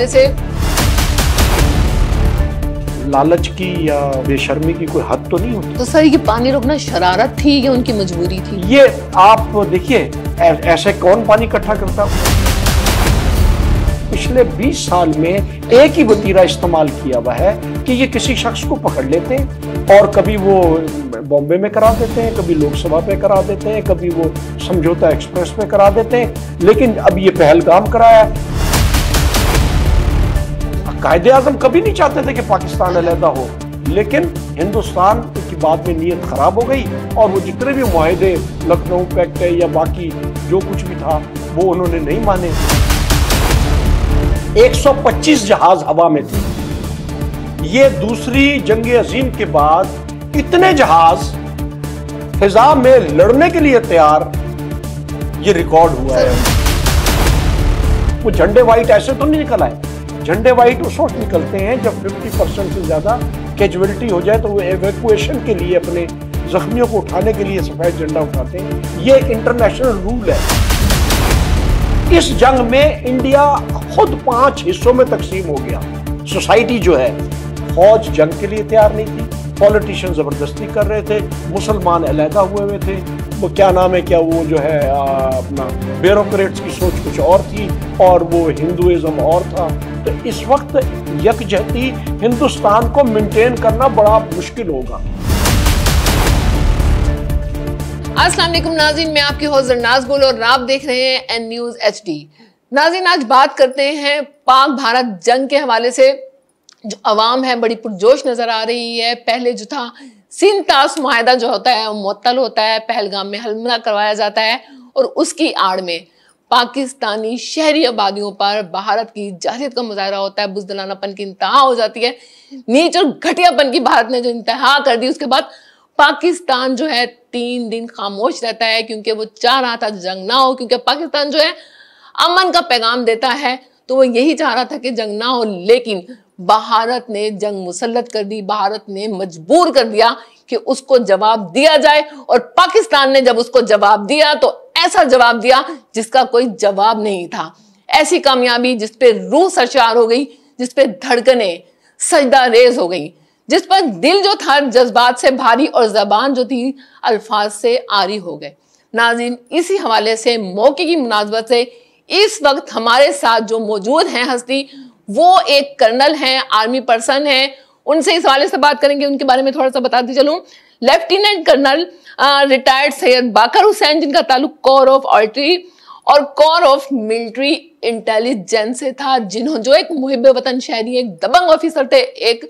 से लालच की या बेशर्मी की कोई हद तो नहीं होती। तो सर ये पानी रोकना शरारत थी या उनकी मजबूरी थी? ये आप देखिए ऐसे कौन पानी इकट्ठा करता। पिछले 20 साल में एक ही वतीरा इस्तेमाल किया हुआ है कि ये किसी शख्स को पकड़ लेते हैं और कभी वो बॉम्बे में करा देते हैं, कभी लोकसभा पे करा देते हैं, कभी वो समझौता एक्सप्रेस पे करा देते हैं, लेकिन अब ये पहलगाम कराया। कायदे आज़म कभी नहीं चाहते थे कि पाकिस्तान अलहदा हो, लेकिन हिंदुस्तान की बाद में नीयत खराब हो गई और वो जितने भी मुआहदे लखनऊ पैक्ट या बाकी जो कुछ भी था वो उन्होंने नहीं माने। 125 जहाज हवा में थे। ये दूसरी जंग अजीम के बाद इतने जहाज फिजा में लड़ने के लिए तैयार, ये रिकॉर्ड हुआ है। वो झंडे वाइट ऐसे तो नहीं निकल आए। झंडे वाइट उस वक्त निकलते हैं जब 50% से ज्यादा कैजुअलिटी हो जाए, तो वो एवैक्यूएशन के लिए अपने जख्मियों को उठाने के लिए सफेद झंडा उठाते हैं। ये इंटरनेशनल रूल है। इस जंग में इंडिया खुद 5 हिस्सों में तकसीम हो गया। सोसाइटी जो है, फौज जंग के लिए तैयार नहीं थी, पॉलिटिशियन जबरदस्ती कर रहे थे, मुसलमान अलहदा हुए थे, वो क्या नाम है, क्या वो जो है अपना ब्यूरोक्रेट्स की सोच कुछ और थी और वो हिंदुइज्म और था। तो इस वक्त यकजहती हिंदुस्तान को मेंटेन करना बड़ा मुश्किल होगा। अस्सलाम वालेकुम नाज़रीन, मैं आपकी होस्ट नाज बोल और आप देख रहे हैं एन न्यूज HD। नाज़रीन, आज बात करते हैं पाक भारत जंग के हवाले से। जो अवाम है बड़ी पुरजोश नजर आ रही है। पहले जो था सिंध तास मुआहदा जो होता है वो मुअत्तल होता है, पहलगाम में हमला करवाया जाता है और उसकी आड़ में पाकिस्तानी शहरी आबादियों पर भारत की जारहियत का मुजाहरा होता है, बुज़दिलानापन की इंतहा हो जाती है, नीच और घटियापन की भारत ने जो इंतहा कर दी। उसके बाद पाकिस्तान जो है 3 दिन खामोश रहता है क्योंकि वो चाह रहा था जंग ना हो, क्योंकि पाकिस्तान जो है अमन का पैगाम देता है, तो वो यही चाह रहा था कि जंग ना हो, लेकिन भारत ने जंग मुसल्लत कर दी। भारत ने मजबूर कर दिया कि उसको जवाब दिया जाए और पाकिस्तान ने जब उसको जवाब दिया तो ऐसा जवाब दिया जिसका कोई जवाब नहीं था। ऐसी कामयाबी जिस पे रूह सरशार हो गई, जिस पे धड़कने सजदा रेज हो गई, जिस पर दिल जो था जज्बात से भारी और जबान जो थी अल्फाज से आरी हो गए। नाज़रीन, इसी हवाले से मौके की मुनासबत से इस वक्त हमारे साथ जो मौजूद हैं हस्ती, वो एक कर्नल हैं, आर्मी पर्सन हैं। उनसे इस हवाले से बात करेंगे, उनके बारे में थोड़ा सा बताती चलूं। लेफ्टिनेंट कर्नल रिटायर्ड सैयद बाकर हुसैन, जिनका ताल्लुक कोर ऑफ आर्टिलरी और कोर ऑफ मिलिट्री इंटेलिजेंस से था, जिन्होंने जो एक मुहिब वतन शहरी, एक दबंग ऑफिसर थे, एक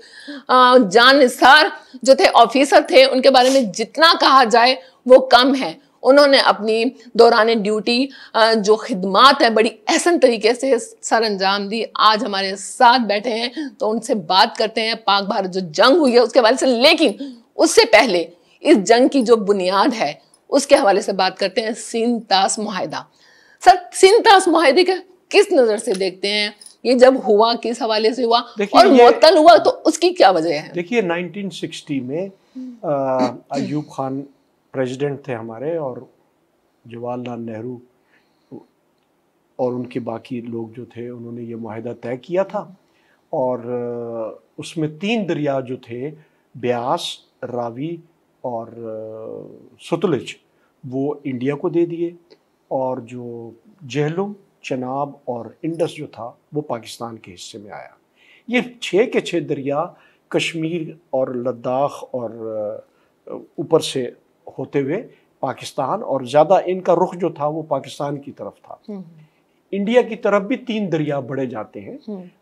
जाननिसार जो थे ऑफिसर थे। उनके बारे में जितना कहा जाए वो कम है। उन्होंने अपनी दौरान ड्यूटी जो खिदमात है बड़ी अहसन तरीके से सर अंजाम दी। आज हमारे साथ बैठे हैं तो उनसे बात करते हैं पाक भारत जो जंग हुई है उसके हवाले से, लेकिन उससे पहले इस जंग की जो बुनियाद है उसके हवाले से बात करते हैं। सिंध तास मुआहदा, सर सिंध तास मुआहदे का किस नजर से देखते हैं? ये जब हुआ किस हवाले से हुआ और मुअत्तल हुआ तो उसकी क्या वजह है? देखिए 1960 में अयूब खान प्रेसिडेंट थे हमारे और जवाहरलाल नेहरू और उनके बाकी लोग जो थे, उन्होंने ये मुआहदा तय किया था और उसमें 3 दरिया जो थे, ब्यास, रावी और सतलुज, वो इंडिया को दे दिए और जो जेहलुम, चनाब और इंडस जो था वो पाकिस्तान के हिस्से में आया। ये 6 के 6 दरिया कश्मीर और लद्दाख और ऊपर से होते हुए पाकिस्तान, और ज़्यादा इनका रुख जो था वो पाकिस्तान की तरफ था। इंडिया की तरफ भी 3 दरिया बढ़े जाते हैं,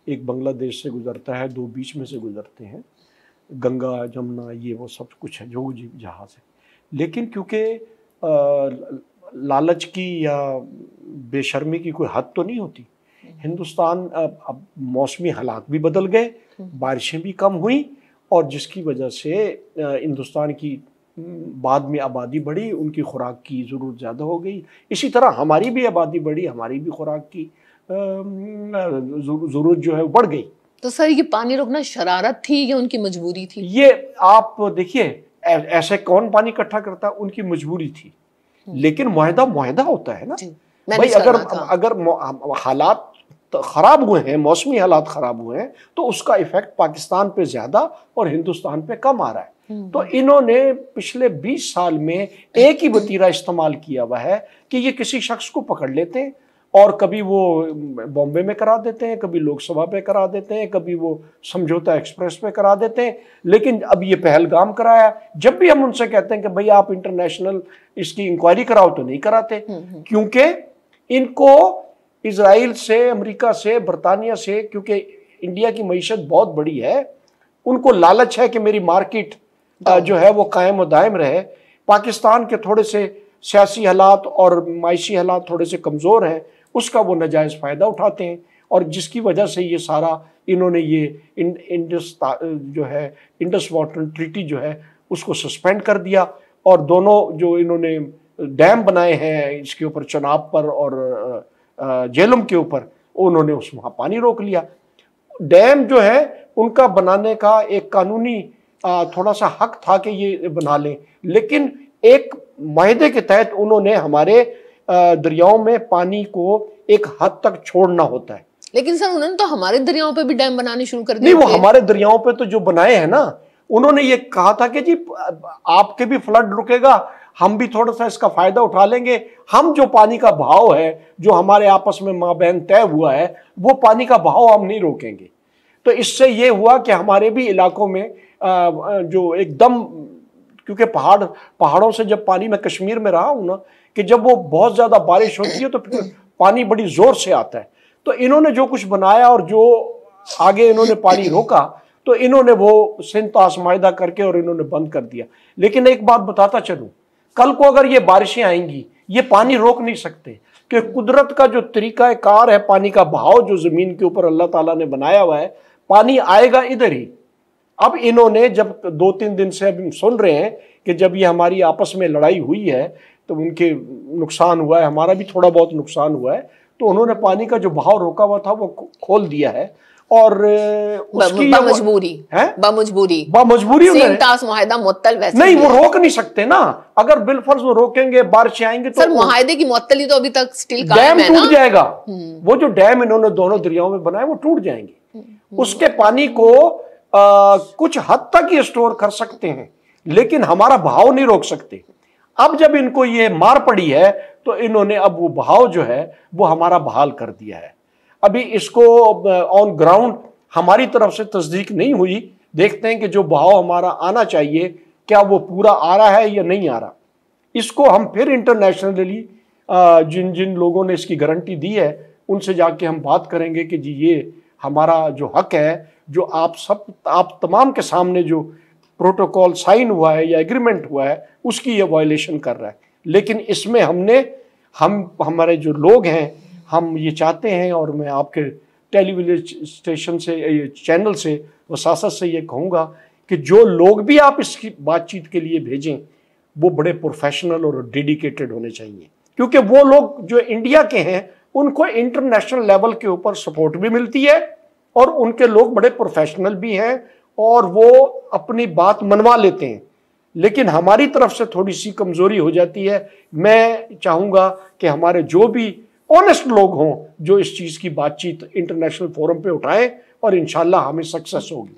एक बांग्लादेश से गुजरता है, 2 बीच में से गुजरते हैं, गंगा, जमुना, ये वो सब कुछ है जो जहाज़ है। लेकिन क्योंकि लालच की या बेशर्मी की कोई हद तो नहीं होती। हिंदुस्तान अब मौसमी हालात भी बदल गए, बारिशें भी कम हुई और जिसकी वजह से हिंदुस्तान की बाद में आबादी बढ़ी, उनकी खुराक की ज़रूरत ज़्यादा हो गई। इसी तरह हमारी भी आबादी बढ़ी, हमारी भी खुराक की ज़रूरत जो है बढ़ गई। तो सर ये पानी रोकना शरारत थी या उनकी मजबूरी थी? ये आप देखिए ऐसे कौन पानी इकट्ठा करता, उनकी मजबूरी थी। लेकिन मुआहदा होता है ना भाई, अगर हालात खराब हुए हैं, मौसमी हालात खराब हुए हैं, तो उसका इफेक्ट पाकिस्तान पे ज्यादा और हिंदुस्तान पे कम आ रहा है। तो इन्होंने पिछले 20 साल में एक ही वतीरा इस्तेमाल किया हुआ है कि ये किसी शख्स को पकड़ लेते हैं और कभी वो बॉम्बे में करा देते हैं, कभी लोकसभा पे करा देते हैं, कभी वो समझौता एक्सप्रेस पे करा देते हैं। लेकिन अब ये पहलगाम कराया, जब भी हम उनसे कहते हैं कि भाई आप इंटरनेशनल इसकी इंक्वायरी कराओ, तो नहीं कराते, क्योंकि इनको इजराइल से, अमेरिका से, बरतानिया से, क्योंकि इंडिया की मईशत बहुत बड़ी है, उनको लालच है कि मेरी मार्केट जो है वो कायम और दायम रहे। पाकिस्तान के थोड़े से सियासी हालात और माइशी हालात थोड़े से कमज़ोर हैं, उसका वो नाजायज़ फ़ायदा उठाते हैं, और जिसकी वजह से ये सारा इन्होंने ये इंडस वाटर ट्रीटी जो है उसको सस्पेंड कर दिया, और दोनों जो इन्होंने डैम बनाए हैं इसके ऊपर, चनाब पर और झेलम के ऊपर, उन्होंने वहाँ पानी रोक लिया। डैम जो है उनका बनाने का एक कानूनी थोड़ा सा हक था कि ये बना लें, लेकिन एक माहदे के तहत उन्होंने हमारे दरियाओं में पानी को एक हद तक छोड़ना होता है। लेकिन सर उन्होंने तो हमारे दरियाओं पे भी डैम बनाने शुरू कर दिए। नहीं, वो हमारे दरियाओं पे तो जो बनाए हैं ना, उन्होंने ये कहा था कि जी आपके भी फ्लड रुकेगा, हम भी थोड़ा सा इसका फायदा उठा लेंगे, हम जो पानी का बहाव है जो हमारे आपस में माँ बहन तय हुआ है, वो पानी का बहाव हम नहीं रोकेंगे। तो इससे ये हुआ कि हमारे भी इलाकों में जो एकदम, क्योंकि पहाड़ों से जब पानी, मैं कश्मीर में रहा हूं ना, कि जब वो बहुत ज्यादा बारिश होती है तो फिर पानी बड़ी जोर से आता है। तो इन्होंने जो कुछ बनाया और जो आगे इन्होंने पानी रोका, तो इन्होंने वो सिंतास मायदा करके और इन्होंने बंद कर दिया। लेकिन एक बात बताता चलूं, कल को अगर ये बारिशें आएंगी, ये पानी रोक नहीं सकते, कि कुदरत का जो तरीका कार है, पानी का बहाव जो जमीन के ऊपर अल्लाह ताला ने बनाया हुआ है, पानी आएगा इधर ही। अब इन्होंने जब 2-3 दिन से अब सुन रहे हैं कि जब ये हमारी आपस में लड़ाई हुई है तो उनके नुकसान हुआ है, हमारा भी थोड़ा बहुत नुकसान हुआ है, तो उन्होंने पानी का जो बहाव रोका हुआ था वो खोल दिया है। और उसकी बमजबूरी नहीं, वो रोक नहीं सकते ना। अगर बिलफर्ज वो रोकेंगे, बारिश आएंगे तो सर मुआहदे की मुअत्तली तो अभी तक स्टिल कायम है, टूट जाएगा। वो जो डैम इन्होंने दोनों दरियाओं में बनाए वो टूट जाएंगे। उसके पानी को कुछ हद तक ये स्टोर कर सकते हैं, लेकिन हमारा बहाव नहीं रोक सकते। अब जब इनको ये मार पड़ी है तो इन्होंने अब वो बहाव जो है वो हमारा बहाल कर दिया है। अभी इसको ऑन ग्राउंड हमारी तरफ से तस्दीक नहीं हुई, देखते हैं कि जो बहाव हमारा आना चाहिए क्या वो पूरा आ रहा है या नहीं आ रहा। इसको हम फिर इंटरनेशनली जिन जिन लोगों ने इसकी गारंटी दी है उनसे जाके हम बात करेंगे कि जी ये हमारा जो हक है, जो आप तमाम के सामने जो प्रोटोकॉल साइन हुआ है या एग्रीमेंट हुआ है, उसकी ये वायलेशन कर रहा है। लेकिन इसमें हमारे जो लोग हैं, हम ये चाहते हैं, और मैं आपके टेलीविजन स्टेशन से, चैनल से, वसासत से ये कहूँगा कि जो लोग भी आप इसकी बातचीत के लिए भेजें वो बड़े प्रोफेशनल और डेडिकेटेड होने चाहिए, क्योंकि वो लोग जो इंडिया के हैं उनको इंटरनेशनल लेवल के ऊपर सपोर्ट भी मिलती है, और उनके लोग बड़े प्रोफेशनल भी हैं और वो अपनी बात मनवा लेते हैं। लेकिन हमारी तरफ से थोड़ी सी कमजोरी हो जाती है। मैं चाहूँगा कि हमारे जो भी ऑनेस्ट लोग हों जो इस चीज़ की बातचीत इंटरनेशनल फोरम पे उठाएं, और इंशाल्लाह हमें सक्सेस होगी।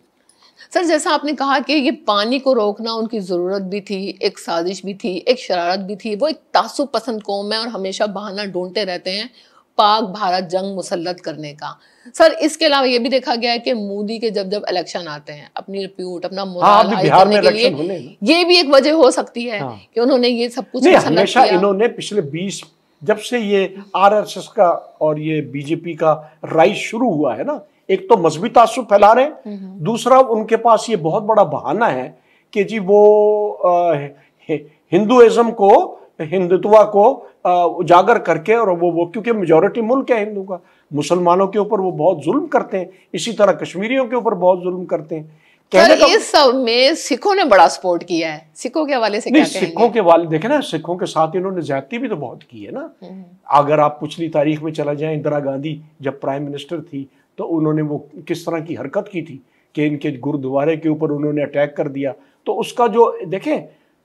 सर जैसा आपने कहा कि ये पानी को रोकना उनकी ज़रूरत भी थी, एक साजिश भी थी, एक शरारत भी थी। वो एक तासुब पसंद कौम है और हमेशा बहाना ढूंढते रहते हैं पाक भारत जंग मुसल्लत करने का। सर इसके अलावा ये भी देखा गया है कि मोदी के जब इलेक्शन आते हैं, अपनी रिप्यूट, अपना मोरल हाई करने के लिए, ये भी एक वजह हो सकती है कि उन्होंने ये सब कुछ हमेशा इन्होंने पिछले 20 जब से ये आरएसएस का और ये बीजेपी का राइज शुरू हुआ है ना, एक तो मजहबी तासुब फैला रहे हैं, दूसरा उनके पास ये बहुत बड़ा बहाना है कि जी वो हिंदुइज्म को, हिंदुत्व को उजागर करके, और वो क्योंकि मेजॉरिटी मुल्क है हिंदू का, मुसलमानों के ऊपर वो बहुत जुल्म करते हैं, इसी तरह कश्मीरियों के ऊपर बहुत जुल्म करते हैं। इस सब में सिखों ने बड़ा सपोर्ट किया है। सिखों के हवाले से क्या कहेंगे? सिखों के वाले देखे ना, सिखों के साथ इन्होंने ज्यादती भी तो बहुत की है ना। अगर आप पिछली तारीख में चला जाए, इंदिरा गांधी जब प्राइम मिनिस्टर थी तो उन्होंने वो किस तरह की हरकत की थी कि इनके गुरुद्वारे के ऊपर उन्होंने अटैक कर दिया। तो उसका जो देखें,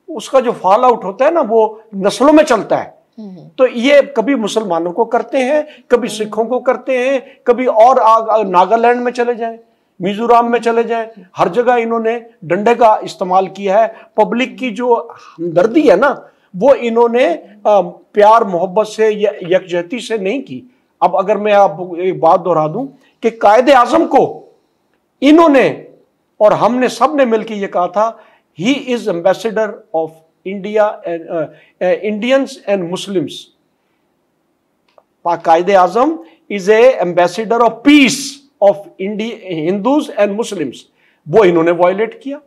उसका जो फॉल आउट होता है ना, वो नस्लों में चलता है तो ये कभी मुसलमानों को करते हैं, कभी सिखों को करते हैं, कभी और नागालैंड में चले जाएं, मिजोरम में चले जाएं, हर जगह इन्होंने डंडे का इस्तेमाल किया है। पब्लिक की जो हमदर्दी है ना, वो इन्होंने प्यार मोहब्बत से या यकजहती से नहीं की। अब अगर मैं आपको एक बात दोहरा दूं कि कायदे आजम को इन्होंने और हमने सब ने मिलकर यह कहा था, he is ambassador of India and Indians and Muslims. Quaid-e Azam is a ambassador of peace of Hindus and Muslims. वो इन्होंने वायलेट किया।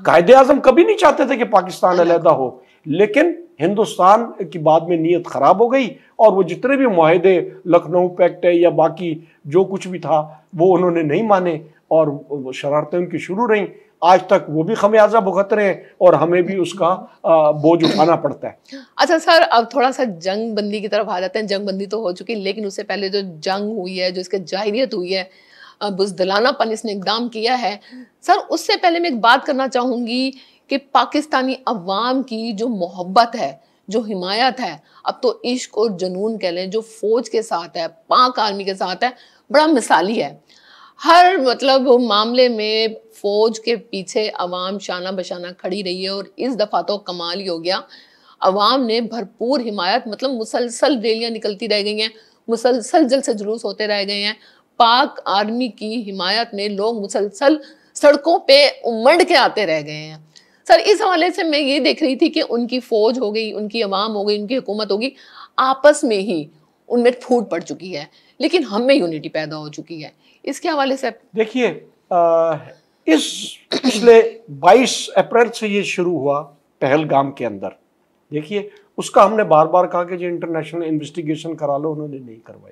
कायदे आजम कभी नहीं चाहते थे कि पाकिस्तान अलहदा हो, लेकिन हिंदुस्तान की बाद में नीयत खराब हो गई और वो जितने भी मुआहदे, लखनऊ पैक्ट है या बाकी जो कुछ भी था, वो उन्होंने नहीं माने और शरारतें उनकी शुरू रहीं। आज तक वो भी खमियाजा भुगत रहे हैं और हमें भी उसका बोझ उठाना पड़ता है। अच्छा सर, अब थोड़ा सा जंग बंदी की तरफ आ जाते हैं। जंग बंदी तो हो चुकी, लेकिन उससे पहले जो जंग हुई है, जो इसके जाहिरियत हुई है, बुज़दिलानापन इसने इकदाम किया है सर, उससे पहले मैं एक बात करना चाहूंगी कि पाकिस्तानी अवाम की जो मोहब्बत है, जो हिमायत है, अब तो इश्क और जुनून कह लें, जो फौज के साथ है, पाक आर्मी के साथ है, बड़ा मिसाली है। हर मतलब मामले में फौज के पीछे अवाम शाना बशाना खड़ी रही है और इस दफा तो कमाल ही हो गया। अवाम ने भरपूर हिमायत, मतलब मुसलसल रैलियां निकलती रह गई हैं, मुसलसल जलसे जुलूस होते रह गए हैं। पाक आर्मी की हिमायत में लोग मुसलसल सड़कों पे उमड़ के आते रह गए हैं। सर, इस हवाले से मैं ये देख रही थी कि उनकी फौज हो गई, उनकी अवाम हो गई, उनकी हुकूमत होगी, आपस में ही उनमें फूट पड़ चुकी है, लेकिन हम में यूनिटी पैदा हो चुकी है। इसके हवाले से देखिए, इस पिछले 22 अप्रैल से ये शुरू हुआ पहलगाम के अंदर। देखिए, उसका हमने बार बार कहा कि जो इंटरनेशनल इन्वेस्टिगेशन करा लो, उन्होंने नहीं करवाई।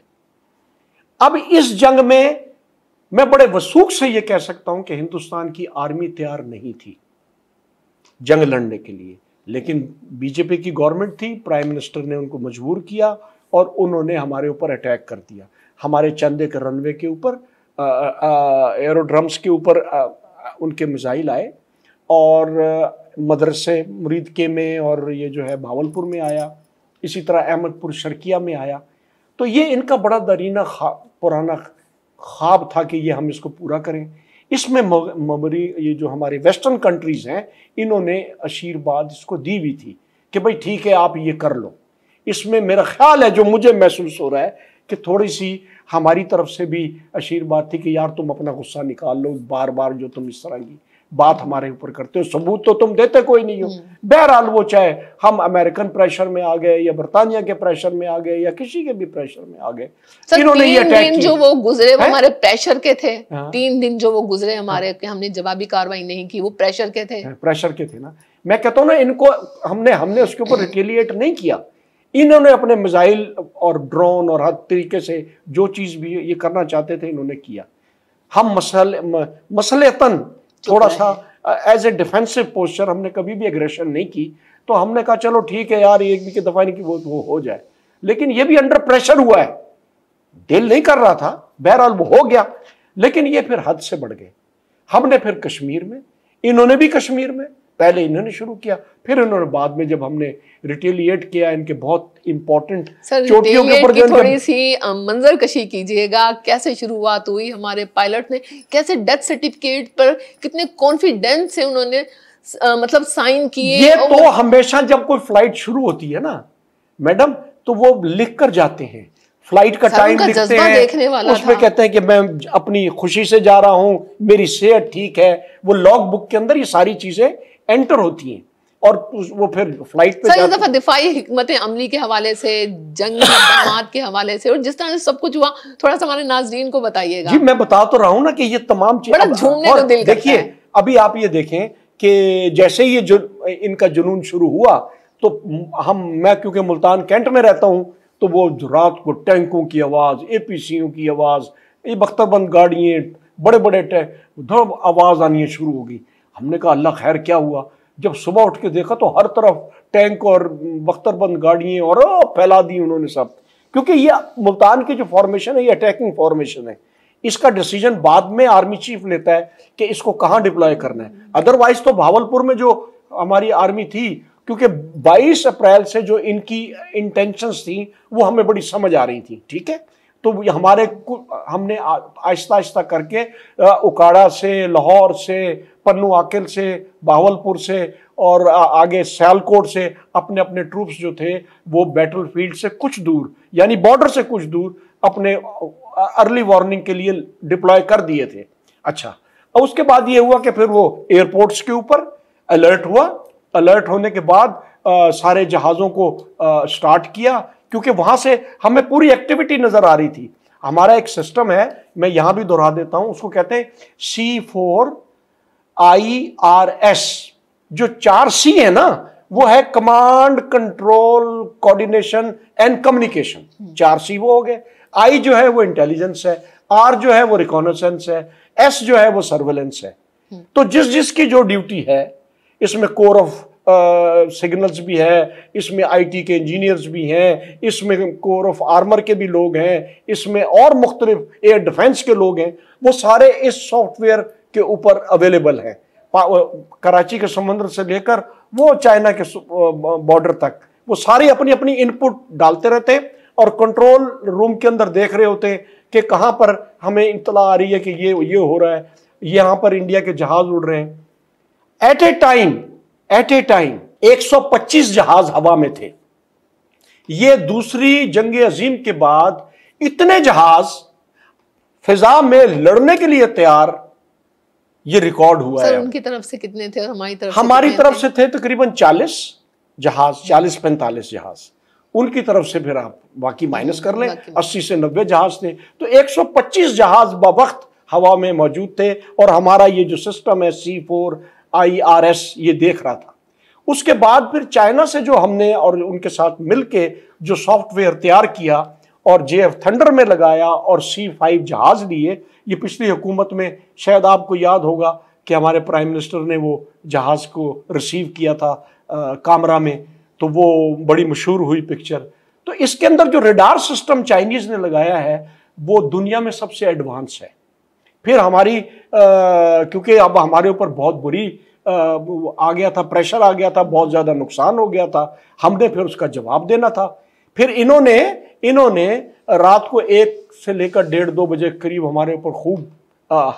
अब इस जंग में मैं बड़े वसूख से ये कह सकता हूं कि हिंदुस्तान की आर्मी तैयार नहीं थी जंग लड़ने के लिए, लेकिन बीजेपी की गवर्नमेंट थी, प्राइम मिनिस्टर ने उनको मजबूर किया और उन्होंने हमारे ऊपर अटैक कर दिया। हमारे चंद एक रनवे के ऊपर, एरोड्रम्स के ऊपर उनके मिसाइल आए और मदरसे मुरीद के में और ये जो है भावलपुर में आया, इसी तरह अहमदपुर शर्किया में आया। तो ये इनका बड़ा दरीना पुराना ख्वाब था कि ये हम इसको पूरा करें। इसमें ममरी ये जो हमारे वेस्टर्न कंट्रीज हैं, इन्होंने आशीर्वाद इसको दी हुई थी कि भाई ठीक है, आप ये कर लो। इसमें मेरा ख्याल है, जो मुझे महसूस हो रहा है, कि थोड़ी सी हमारी तरफ से भी आशीर्वाद थी कि यार तुम अपना गुस्सा निकाल लो, बार बार जो तुम इस तरह की बात हमारे ऊपर करते हो, सबूत तो तुम देते कोई नहीं हो। बहरहाल वो चाहे हम अमेरिकन प्रेशर में आ गए या बरतानिया के प्रेशर में आ गए या किसी के भी प्रेशर में आ गए, इन्होंने ये अटैक किया। जो वो गुजरे वो हमारे प्रेशर के थे। 3 दिन जो वो गुजरे हमारे, कि हमने जवाबी कार्रवाई नहीं की, वो प्रेशर के थे। प्रेशर के थे ना। मैं कहता हूँ ना, इनको हमने उसके ऊपर रिटेलिएट नहीं किया। इन्होंने अपने मिसाइल और ड्रोन और हर तरीके से जो चीज भी ये करना चाहते थे, इन्होंने किया। हम मसलेतन थोड़ा सा एज ए डिफेंसिव पोस्चर, हमने कभी भी एग्रेशन नहीं की। तो हमने कहा चलो ठीक है यार, एक भी की दफा नहीं की, वो हो जाए। लेकिन ये भी अंडर प्रेशर हुआ है, दिल नहीं कर रहा था, बहरहाल वो हो गया। लेकिन ये फिर हद से बढ़ गए। हमने फिर कश्मीर में, इन्होंने भी कश्मीर में, पहले इन्होंने शुरू किया, फिर इन्होंने बाद में, जब हमने रिटेलिएट किया इनके बहुत इंपॉर्टेंट चोटियों के ऊपर। थोड़ी सी मंजर कशी कीजिएगा, कैसे शुरुआत हुई, हमारे पायलट ने कैसे डेथ सर्टिफिकेट पर कितने कॉन्फिडेंस से उन्होंने मतलब साइन किए। ये तो हमेशा जब कोई फ्लाइट शुरू होती है ना मैडम, तो वो लिख कर जाते हैं, फ्लाइट का टाइम लिखते हैं, उसमें कहते हैं कि मैं अपनी खुशी से जा रहा हूं, मेरी सेहत ठीक है। वो लॉग बुक के अंदर ये सारी चीजें एंटर होती हैं और वो फिर फ्लाइट पे इस दफा दिफाई हिकमत अमली के हवाले से, जंग इक़दामात के हवाले से और जिस तरह से सब कुछ हुआ, थोड़ा सा हमारे नाज़रीन को बताइएगा। जी, मैं बता तो रहा हूं ना कि ये तमाम चीजें झूमने को दिल करता है। देखिए, अभी आप ये देखें कि जैसे ही इनका जुनून शुरू हुआ, तो मैं क्योंकि मुल्तान कैंट में रहता हूं, तो वो रात को टैंकों की आवाज, APCओं की आवाज, ये बख्तरबंद गाड़ियां, बड़े बड़े टैंक, आवाज आनी शुरू हो गई। हमने कहा अल्लाह खैर क्या हुआ। जब सुबह उठ के देखा तो हर तरफ टैंक और बख्तरबंद गाड़ियां और फैला दी उन्होंने सब। क्योंकि ये मुल्तान की जो फॉर्मेशन है, ये अटैकिंग फॉर्मेशन है। इसका डिसीजन बाद में आर्मी चीफ लेता है कि इसको कहाँ डिप्लॉय करना है। अदरवाइज तो भावलपुर में जो हमारी आर्मी थी, क्योंकि 22 अप्रैल से जो इनकी इंटेंशंस थी वो हमें बड़ी समझ आ रही थी, ठीक है। तो हमने आहिस्ता आहिस्ता करके उकाड़ा से, लाहौर से, पन्नू आकिल से, बावलपुर से और आगे सियालकोट से अपने अपने ट्रूप्स जो थे वो बैटल फील्ड से कुछ दूर, यानी बॉर्डर से कुछ दूर, अपने अर्ली वार्निंग के लिए डिप्लॉय कर दिए थे। अच्छा, और उसके बाद ये हुआ कि फिर वो एयरपोर्ट्स के ऊपर अलर्ट हुआ। अलर्ट होने के बाद सारे जहाज़ों को स्टार्ट किया, क्योंकि वहां से हमें पूरी एक्टिविटी नजर आ रही थी। हमारा एक सिस्टम है, मैं यहां भी दोहरा देता हूं, उसको कहते हैं C4IRS। जो 4C है ना, वो है command, control, coordination and communication. 4C वो हो गए। I जो है वो इंटेलिजेंस है, R जो है वो रिकॉनेसेंस है, S जो है वो सर्वेलेंस है। तो जिस जिसकी जो ड्यूटी है, इसमें कोर ऑफ सिग्नल्स भी है, इसमें IT के इंजीनियर्स भी हैं, इसमें कोर ऑफ आर्मर के भी लोग हैं, इसमें और मुख्तलिफ एयर डिफेंस के लोग हैं, वो सारे इस सॉफ्टवेयर के ऊपर अवेलेबल हैं। कराची के समंदर से लेकर वो चाइना के बॉर्डर तक वो सारे अपनी अपनी इनपुट डालते रहते हैं और कंट्रोल रूम के अंदर देख रहे होते हैं कि कहां पर हमें इत्तला आ रही है कि ये हो रहा है, यहां पर इंडिया के जहाज उड़ रहे हैं। एट ए टाइम 125 जहाज हवा में थे। ये दूसरी जंग अजीम के बाद इतने जहाज फिजा में लड़ने के लिए तैयार, ये रिकॉर्ड हुआ है। उनकी तरफ से कितने थे और हमारी तरफ से थे तकरीबन 40 जहाज, 40-45 जहाज। उनकी तरफ से फिर आप बाकी माइनस कर लें, 80 से 90 जहाज थे। तो 125 जहाज बवक्त हवा में मौजूद थे और हमारा ये जो सिस्टम है C4IRS ये देख रहा था। उसके बाद फिर चाइना से जो हमने और उनके साथ मिलके जो सॉफ्टवेयर तैयार किया और JF थंडर में लगाया और C5 जहाज लिए, ये पिछली हुकूमत में शायद आपको याद होगा कि हमारे प्राइम मिनिस्टर ने वो जहाज को रिसीव किया था कामरा में, तो वो बड़ी मशहूर हुई पिक्चर। तो इसके अंदर जो रडार सिस्टम चाइनीज ने लगाया है वो दुनिया में सबसे एडवांस है। फिर हमारी क्योंकि अब हमारे ऊपर बहुत बुरी आ गया था, प्रेशर आ गया था, बहुत ज्यादा नुकसान हो गया था, हमने फिर उसका जवाब देना था। फिर इन्होंने रात को 1 से लेकर 1:30-2 बजे करीब हमारे ऊपर खूब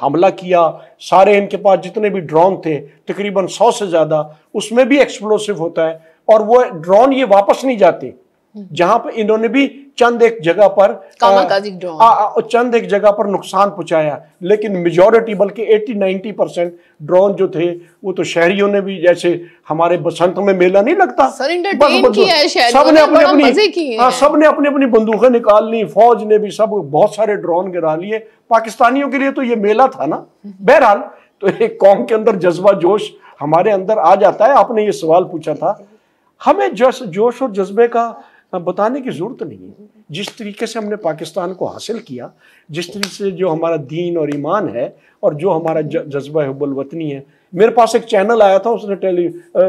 हमला किया। सारे इनके पास जितने भी ड्रोन थे तकरीबन 100 से ज्यादा, उसमें भी एक्सप्लोसिव होता है और वो ड्रोन ये वापस नहीं जाते। जहां पर इन्होंने भी चंद एक जगह पर चंद एक जगह पर नुकसान पहुंचाया, लेकिन मेजॉरिटी बल्कि 80-90% ड्रोन जो थे वो तो शहरियों ने भी, जैसे हमारे बसंत में मेला नहीं लगता, सबने अपनी अपनी बंदूकें निकाल ली, फौज ने भी सब बहुत सारे ड्रोन गिरा लिए। पाकिस्तानियों के लिए तो ये मेला था ना। बहरहाल, तो एक कौम के अंदर जज्बा जोश हमारे अंदर आ जाता है। आपने ये सवाल पूछा था, हमें जोश और जज्बे का बताने की जरूरत नहीं है। जिस तरीके से हमने पाकिस्तान को हासिल किया, जिस तरीके से जो हमारा दीन और ईमान है और जो हमारा जज्बा हुब्बुल वतनी है। मेरे पास एक चैनल आया था, उसने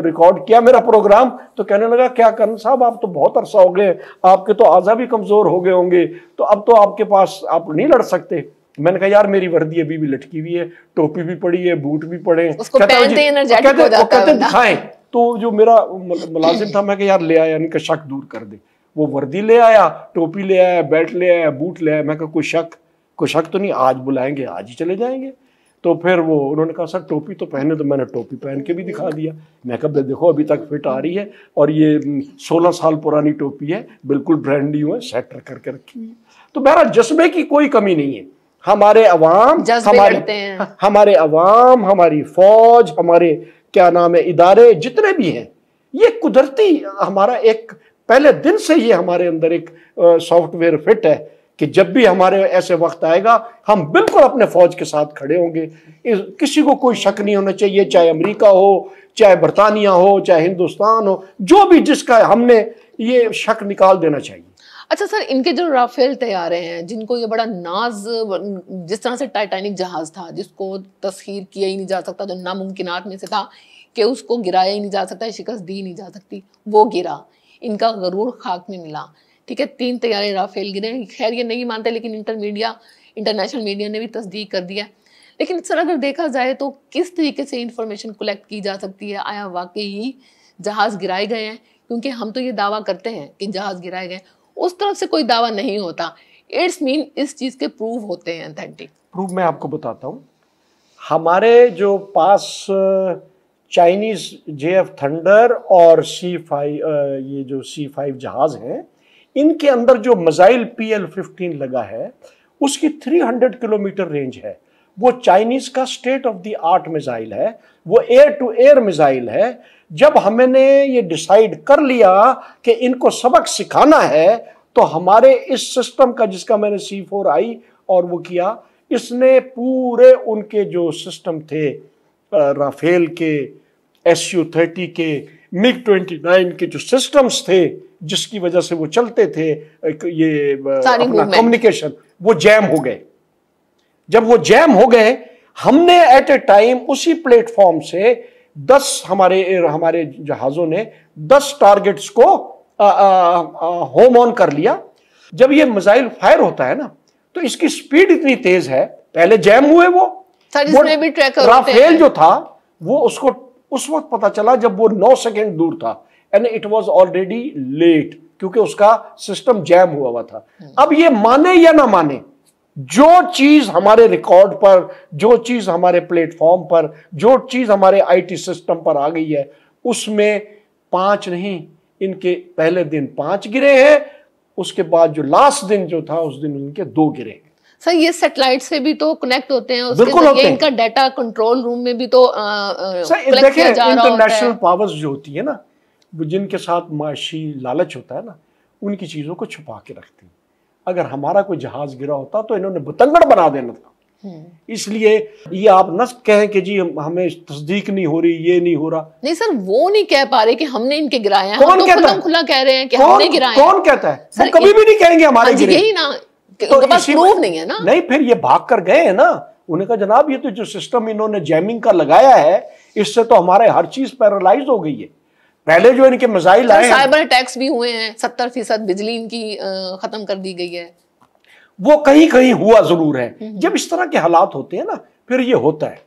रिकॉर्ड किया मेरा प्रोग्राम, तो कहने लगा क्या करन साहब आप तो बहुत अरसा हो गए, आपके तो आज़ा भी कमजोर हो गए होंगे, तो अब तो आपके पास आप नहीं लड़ सकते। मैंने कहा यार मेरी वर्दी अभी भी लटकी हुई है, टोपी भी पड़ी है, बूट भी पड़े, कहते दिखाएं। तो जो मेरा मुलाजिम था, मैं कहा यार ले आया, इनका शक दूर कर दे। वो वर्दी ले आया, टोपी ले आया, बैट ले आया, बूट ले आया। मैं कहा कोई शक तो नहीं, आज बुलाएंगे आज ही चले जाएंगे। तो फिर वो उन्होंने कहा सर टोपी तो पहने, तो मैंने टोपी पहन के भी दिखा दिया। मैं कहा देखो अभी तक फिट आ रही है और ये 16 साल पुरानी टोपी है, बिल्कुल ब्रांड न्यू है, सेट करके रखी हुई है। तो बहरहाल जज्बे की कोई कमी नहीं है। हमारे अवाम, हमारी फौज, हमारे क्या नाम है इदारे जितने भी हैं, ये कुदरती हमारा एक पहले दिन से ये हमारे अंदर एक सॉफ्टवेयर फिट है कि जब भी हमारे ऐसे वक्त आएगा हम बिल्कुल अपने फौज के साथ खड़े होंगे। किसी को कोई शक नहीं होना चाहिए, चाहे अमेरिका हो, चाहे बरतानिया हो, चाहे हिंदुस्तान हो, जो भी जिसका हमने ये शक निकाल देना चाहिए। अच्छा सर, इनके जो राफेल तैयारे हैं, जिनको ये बड़ा नाज, जिस तरह से टाइटैनिक जहाज था जिसको तस्खीर किया ही नहीं जा सकता, जो नामुमकिनात में से था कि उसको गिराया ही नहीं जा सकता, शिकस्त दी नहीं जा सकती, वो गिरा, इनका गरूर खाक में मिला। ठीक है, 3 तैयारे राफेल गिरे। खैर ये नहीं मानते, लेकिन इंटरनेशनल मीडिया ने भी तस्दीक कर दिया। लेकिन सर अगर देखा जाए तो किस तरीके से इंफॉर्मेशन कलेक्ट की जा सकती है? आया वाकई जहाज गिराए गए हैं? क्योंकि हम तो ये दावा करते हैं कि जहाज गिराए गए, उस तरफ से कोई दावा नहीं होता। इट्स मीन इस चीज के प्रूव होते हैं ऑथेंटिक। प्रूफ मैं आपको बताता हूँ। हमारे जो पास चाइनीज JF थंडर और C5 ये जो C5 जहाज हैं, इनके अंदर जो मिसाइल PL-15 लगा है उसकी 300 किलोमीटर रेंज है। वो चाइनीज का state of the art missile है, वो एयर टू एयर मिसाइल है। जब हमने ये डिसाइड कर लिया कि इनको सबक सिखाना है, तो हमारे इस सिस्टम का, जिसका मैंने C4I और वो किया, इसने पूरे उनके जो सिस्टम थे, राफेल के, SU-30 के, MiG-29 के जो सिस्टम्स थे जिसकी वजह से वो चलते थे, ये अपना कम्युनिकेशन, वो जैम हो गए। जब वो जैम हो गए, हमने एट ए टाइम उसी प्लेटफॉर्म से 10 हमारे जहाजों ने 10 टारगेट्स को होम ऑन कर लिया। जब ये मिसाइल फायर होता है ना, तो इसकी स्पीड इतनी तेज है, पहले जैम हुए वो भी ट्रैकर राफेल जो था वो उसको उस वक्त पता चला जब वो 9 सेकंड दूर था, and it was already late, क्योंकि उसका सिस्टम जैम हुआ था। अब ये माने या ना माने, जो चीज हमारे रिकॉर्ड पर, जो चीज हमारे प्लेटफॉर्म पर, जो चीज हमारे IT सिस्टम पर आ गई है, उसमें 5 नहीं, इनके पहले दिन 5 गिरे हैं, उसके बाद जो लास्ट दिन जो था उस दिन इनके 2 गिरे। सर ये सैटेलाइट से भी तो कनेक्ट होते हैं, उसके जरिए इनका डाटा कंट्रोल रूम में भी तो कलेक्ट किया जा रहा होता है। इंटरनेशनल पावर्स जो होती है ना, वो जिनके साथ माशी लालच होता है ना, उनकी चीजों को छुपा के रखती है। अगर हमारा कोई जहाज गिरा होता तो इन्होंने बतंगड़ बना देना था। इसलिए ये आप न कहें कि जी हमें तस्दीक नहीं हो रही, ये नहीं हो रहा। नहीं सर, वो नहीं कह पा रहे कि हमने इनके गिराए हैं। कौन कहता है? खुला कह रहे हैं कि हमने गिराए हैं। कौन कहता है? वो कभी भी नहीं कहेंगे हमारे गिरे। यही ना, उनके पास प्रूफ नहीं है ना। नहीं, फिर ये भाग कर गए हैं ना। उन्होंने कहा जनाब ये तो जो सिस्टम इन्होंने जैमिंग का लगाया है, इससे तो हमारे हर चीज पैरालाइज हो गई है। पहले जो इनके मिसाइल आए, साइबर अटैक्स भी हुए हैं, 70% बिजली इनकी खत्म कर दी गई है। वो कहीं कहीं हुआ जरूर है। जब इस तरह के हालात होते हैं ना, फिर ये होता है।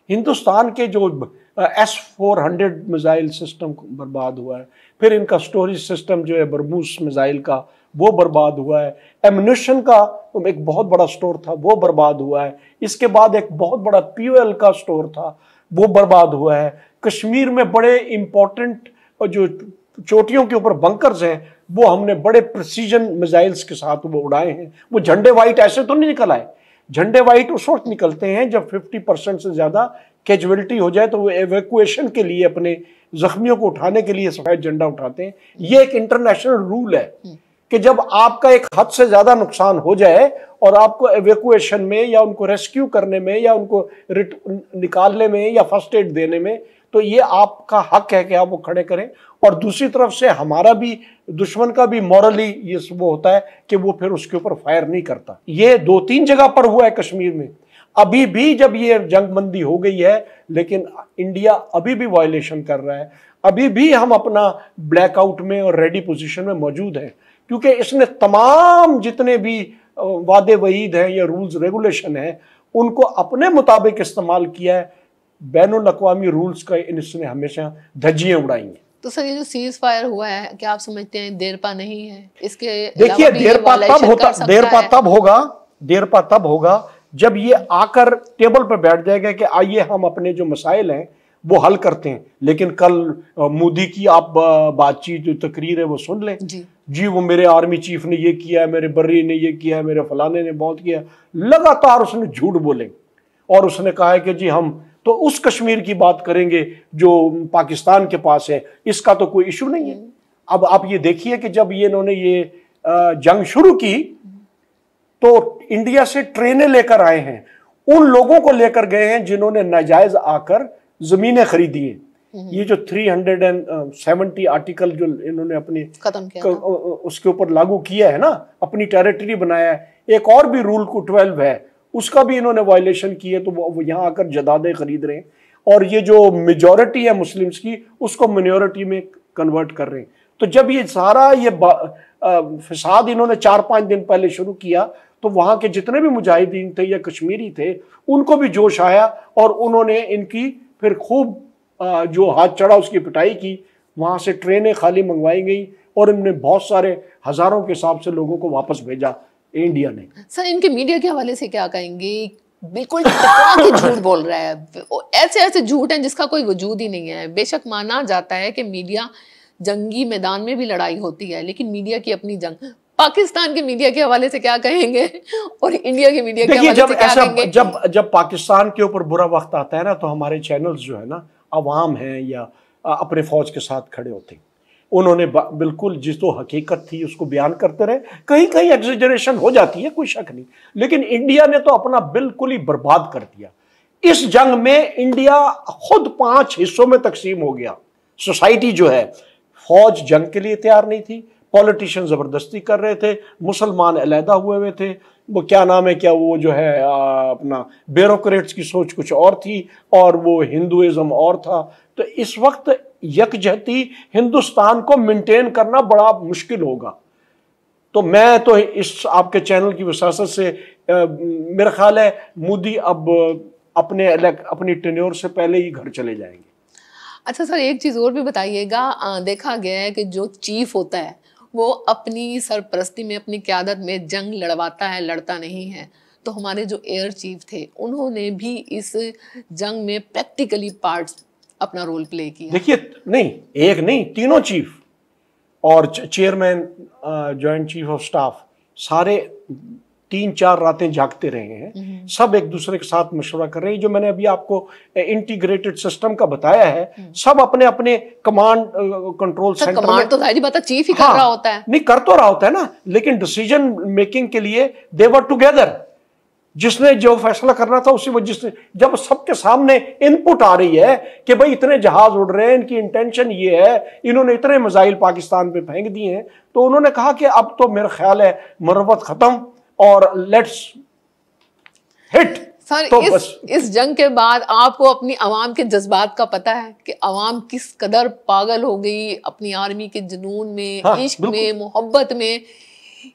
हिंदुस्तान के जो S-400 मिसाइल सिस्टम बर्बाद हुआ है, फिर इनका स्टोरेज सिस्टम जो है बरमूस मिसाइल का, वो बर्बाद हुआ है। एम्यूनिशन का एक बहुत बड़ा स्टोर था, वो बर्बाद हुआ है। इसके बाद एक बहुत बड़ा POL का स्टोर था, वो बर्बाद हुआ है। कश्मीर में बड़े इंपॉर्टेंट जो चोटियों के ऊपर बंकर्स हैं, वो हमने बड़े प्रिसीजन मिसाइल्स के साथ वो उड़ाए हैं। वो झंडे वाइट ऐसे तो नहीं निकल आए। झंडे वाइट उस वक्त निकलते हैं जब 50% से ज्यादा कैजुअलिटी हो जाए, तो वो एवैक्यूएशन के लिए, अपने जख्मियों को उठाने के लिए सफेद झंडा उठाते हैं। ये एक इंटरनेशनल रूल है कि जब आपका एक हद से ज्यादा नुकसान हो जाए और आपको एवैक्यूएशन में या उनको रेस्क्यू करने में या उनको निकालने में या फर्स्ट एड देने में, तो ये आपका हक है कि आप वो खड़े करें। और दूसरी तरफ से हमारा भी, दुश्मन का भी मॉरली ये वो होता है कि वो फिर उसके ऊपर फायर नहीं करता। ये 2-3 जगह पर हुआ है कश्मीर में। अभी भी जब ये जंगबंदी हो गई है, लेकिन इंडिया अभी भी वायलेशन कर रहा है। अभी भी हम अपना ब्लैकआउट में और रेडी पोजीशन में मौजूद हैं, क्योंकि इसने तमाम जितने भी वादे वईद हैं या रूल्स रेगुलेशन हैं, उनको अपने मुताबिक इस्तेमाल किया है। बैनुल अक़वामी रूल्स का इसने हमेशा धज्जियां उड़ाई हैं। तो सर ये जो सीज फायर हुआ है, क्या आप समझते हैं देरपा नहीं है? इसके देखिए, देरपा तब होगा जब ये आकर टेबल पर बैठ जाएगा कि आइए हम अपने जो मसाइल हैं वो हल करते हैं। लेकिन कल मोदी की आप बातचीत, जो तकरीर है वो सुन लें जी वो मेरे आर्मी चीफ ने ये किया है, मेरे बर्री ने ये किया है, मेरे फलाने ने बहुत किया। लगातार उसने झूठ बोले और उसने कहा है कि जी हम तो उस कश्मीर की बात करेंगे जो पाकिस्तान के पास है, इसका तो कोई इशू नहीं है। अब आप ये देखिए कि जब ये इन्होंने ये जंग शुरू की, तो इंडिया से ट्रेनें लेकर आए हैं, उन लोगों को लेकर गए हैं जिन्होंने नाजायज आकर जमीनें खरीदी हैं। ये जो 370 आर्टिकल जो इन्होंने अपने खत्म किया उसके ऊपर लागू किया है ना, अपनी टेरिटरी बनाया है। एक और भी रूल को 12 है, उसका भी इन्होंने वायलेशन की है, तो वो यहाँ आकर जदादे खरीद रहे हैं। और ये जो मेजॉरिटी है मुस्लिम्स की, उसको मिनॉरिटी में कन्वर्ट कर रहे हैं। तो जब ये सारा ये फसाद इन्होंने 4-5 दिन पहले शुरू किया, तो वहां के जितने भी मुजाहिदीन थे या कश्मीरी थे, उनको भी जोश आया और उन्होंने इनकी फिर खूब जो हाथ चढ़ा उसकी पिटाई की। वहां से ट्रेनें खाली मंगवाई गई और इनने बहुत सारे हजारों के हिसाब से लोगों को वापस भेजा इंडिया ने। सर इनके मीडिया के हवाले से क्या कहेंगे? बिल्कुल टकरा के झूठ बोल रहा है, ऐसे ऐसे झूठ हैं जिसका कोई वजूद ही नहीं है। बेशक माना जाता है कि मीडिया जंगी मैदान में भी लड़ाई होती है, लेकिन मीडिया की अपनी जंग। पाकिस्तान के मीडिया के हवाले से क्या कहेंगे और इंडिया के मीडिया के हवाले से क्या कहेंगे? जब पाकिस्तान के ऊपर बुरा वक्त आता है ना, तो हमारे चैनल्स जो है ना, अवाम है या अपने फौज के साथ खड़े होते हैं। उन्होंने बिल्कुल जिस तो हकीकत थी उसको बयान करते रहे। कहीं कहीं एग्जेजरेशन हो जाती है, कोई शक नहीं, लेकिन इंडिया ने तो अपना बिल्कुल ही बर्बाद कर दिया। इस जंग में इंडिया खुद 5 हिस्सों में तकसीम हो गया। सोसाइटी जो है, फौज जंग के लिए तैयार नहीं थी, पॉलिटिशियन जबरदस्ती कर रहे थे, मुसलमान अलहदा हुए थे, वो क्या नाम है, क्या वो जो है अपना ब्यूरोक्रेट्स की सोच कुछ और थी और वो हिंदुइज्म और था। तो इस वक्त यकजहती हिंदुस्तान को मेंटेन करना बड़ा मुश्किल होगा। तो मैं तो इस आपके चैनल की वसासत से मेरा ख्याल है मोदी अब अपनी टेन्योर से पहले ही घर चले जाएंगे। अच्छा सर, एक चीज और भी बताइएगा, देखा गया है कि जो चीफ होता है वो अपनी सरपरस्ती में, अपनी क़यादत में जंग लड़वाता है, लड़ता नहीं है। तो हमारे जो एयर चीफ थे उन्होंने भी इस जंग में प्रैक्टिकली पार्ट्स अपना रोल प्ले किया। देखिए, नहीं एक नहीं, तीनों चीफ और chairman, joint chief of staff, सारे 3-4 रातें जागते रहे हैं। सब एक दूसरे के साथ मशवरा कर रहे हैं। जो मैंने अभी आपको इंटीग्रेटेड सिस्टम का बताया है, सब अपने अपने कमांड कंट्रोल सेंटर में। कमांड तो सारी बात चीफ ही कर रहा होता है। नहीं, कर तो रहा होता है ना, लेकिन डिसीजन मेकिंग के लिए दे वर टुगेदर। जिसने जो फैसला करना था उसी वजह से, जब सबके सामने इनपुट आ रही है कि भाई इतने जहाज उड़ रहे हैं, इनकी इंटेंशन ये है, इन्होंने इतने मिसाइल पाकिस्तान पे फेंक दिए हैं, तो उन्होंने कहा कि अब तो मेरा ख्याल है मरवत खत्म और लेट्स हिट। सर तो इस जंग के बाद आपको अपनी आवाम के जज्बात का पता है कि आवाम किस कदर पागल हो गई अपनी आर्मी के जुनून में, इश्क में, मोहब्बत में,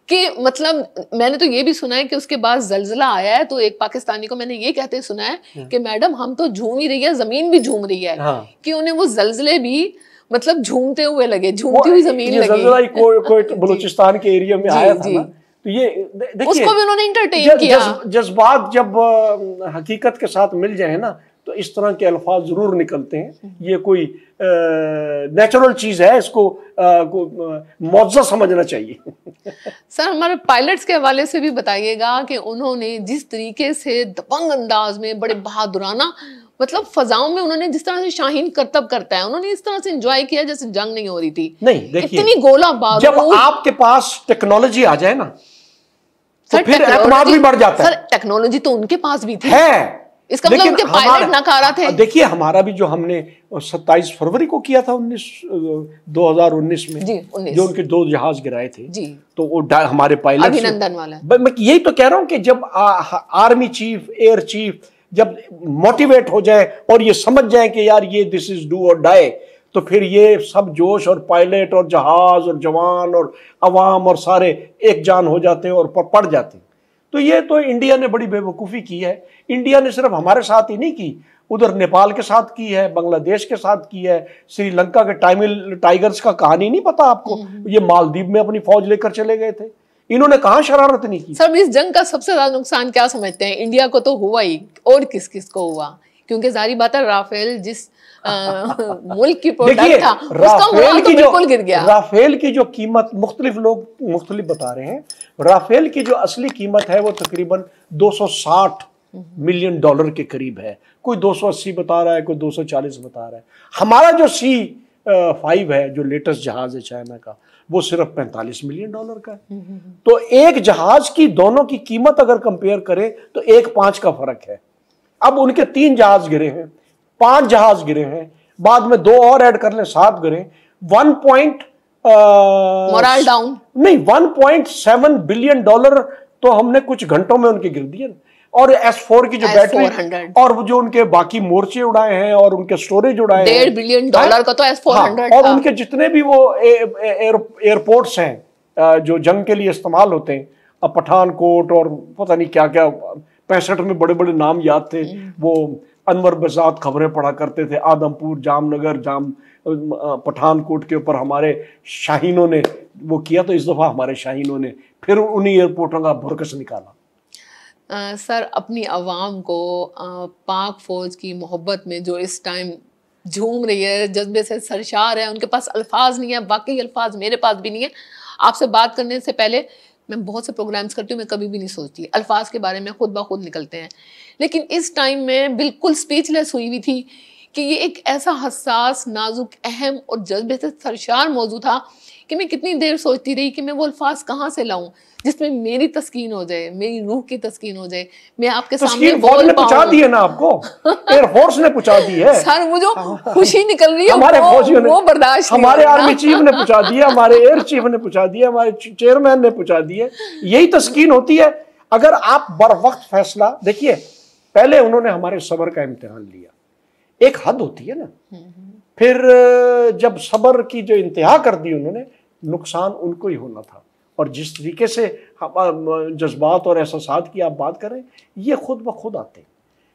कि मतलब मैंने तो ये भी सुना है कि उसके बाद जलजला आया है तो एक पाकिस्तानी को मैंने ये कहते सुना है कि मैडम हम तो झूम ही रही है, जमीन भी झूम रही है। कि उन्हें वो जलजले भी मतलब झूमते हुए लगे, झूमती हुई जमीन लगी। कोई बलूचिस्तान के एरिया में आया था ना, तो ये देखिए उसको भी उन्होंने इंटरटेन किया। जज्बात जब हकीकत के साथ मिल जाए ना, तो इस तरह के अल्फाज जरूर निकलते हैं। ये कोई नेचुरल चीज है, इसको मौजज़ा समझना चाहिए। सर हमारे पायलट्स के हवाले से भी बताइएगा कि उन्होंने जिस तरीके से दबंग अंदाज में, बड़े बहादुराना, मतलब फजाओं में उन्होंने जिस तरह से शाहीन करतब करता है, उन्होंने इस तरह से एंजॉय किया जैसे जंग नहीं हो रही थी। नहीं, देखिए इतनी गोला बारूद, जब आपके पास टेक्नोलॉजी आ जाए ना, तो फिर एतमाद भी बढ़ जाता है। सर टेक्नोलॉजी तो उनके पास भी थी है, इसका मतलब उनके पायलट नकारा थे। देखिए हमारा भी जो हमने 27 फरवरी को किया था 2019 में जी, जो उनके 2 जहाज गिराए थे जी, तो वो हमारे पायलट अभिनंदन वाला। मैं यही तो कह रहा हूं कि जब आर्मी चीफ, एयर चीफ जब मोटिवेट हो जाए और ये समझ जाए कि यार ये दिस इज डू और डाई, तो फिर ये सब जोश और पायलट और जहाज और जवान और अवाम और सारे एक जान हो जाते हैं और पड़ जाते हैं। तो ये तो इंडिया ने बड़ी बेवकूफ़ी की है। इंडिया ने सिर्फ हमारे साथ ही नहीं की, उधर नेपाल के साथ की है, बांग्लादेश के साथ की है, श्रीलंका के टामिल टाइगर्स का कहानी नहीं पता आपको, ये मालदीव में अपनी फौज लेकर चले गए थे। इन्होंने कहाँ शरारत नहीं की। सर इस जंग का सबसे ज्यादा नुकसान क्या समझते हैं? इंडिया को तो हुआ ही, और किस किस को हुआ? क्योंकि जारी बात है राफेल जिस मुल्क की प्रोडक्ट था उसका मोल तो बिल्कुल गिर गया। राफेल की जो कीमत मुख्तलिफ लोग मुख्तलिफ बता रहे हैं, राफेल की जो असली कीमत है वो तकरीबन 260 मिलियन डॉलर के करीब है। कोई 280 बता रहा है, कोई 240 बता रहा है। हमारा जो C5 है, जो लेटेस्ट जहाज है चाइना का, वो सिर्फ 45 मिलियन डॉलर का है। तो एक जहाज की दोनों की कीमत अगर कंपेयर करें तो 1-5 का फर्क है। अब उनके 3 जहाज गिरे हैं, 5 जहाज गिरे हैं, बाद में 2 और ऐड कर लें 7 गिरे। 1.7 बिलियन डॉलर तो हमने कुछ घंटों में उनके गिर दिए। और S4 की जो बैटरी और वो जो उनके बाकी मोर्चे उड़ाए हैं और उनके स्टोरेज उड़ाए हैं, 1.5 बिलियन डॉलर का तो S400 और उनके जितने भी वो एयरपोर्ट्स हैं जो जंग के लिए इस्तेमाल होते हैं, पठानकोट और पता नहीं क्या क्या, 65 में बड़े बड़े नाम याद थे, वो अनवर बजात खबरें पढ़ा करते थे, आदमपुर, जामनगर, पठानकोट के ऊपर हमारे शाहीनों ने वो किया, तो इस दफ़ा हमारे शाहीनों ने फिर उन्हीं एयरपोर्टों का भुरकस निकाला। सर, अपनी आवाम को पाक फौज की मोहब्बत में जो इस टाइम झूम रही है, जज्बे से सरशार है, उनके पास अल्फाज नहीं है, वाकई अल्फाज मेरे पास भी नहीं है। आपसे बात करने से पहले मैं बहुत से प्रोग्राम्स करती हूँ, मैं कभी भी नहीं सोचती, अल्फाज के बारे में खुद ब खुद निकलते हैं। लेकिन इस टाइम में बिल्कुल स्पीचलेस हुई हुई थी कि ये एक ऐसा हसास, नाजुक, अहम और जज्बे से सरशार मौजू था कि मैं कितनी देर सोचती रही कि मैं वो अल्फाज कहाँ से लाऊं जिसमें मेरी तस्कीन हो जाए, मेरी रूह की तस्कीन हो जाए, मैं आपके सामने बोल पहुंचा दी है ना आपको, एयरफोर्स ने पहुंचा दी है सर, मुझे खुशी निकल रही है, हमारे फौजियों ने, वो बर्दाश्त, हमारे आर्मी चीफ ने पहुंचा दिया, हमारे एयर चीफ ने पहुंचा दिया, हमारे चेयरमैन ने पहुंचा दिया। यही तस्कीन होती है अगर आप बर वक्त फैसला। देखिए, पहले उन्होंने हमारे सब्र का इम्तिहान लिया, एक हद होती है ना, फिर जब सब्र की जो इंतहा कर दी उन्होंने, नुकसान उनको ही होना था। और जिस तरीके से जज्बात और एहसासात की आप बात करें, ये खुद ब खुद आते हैं।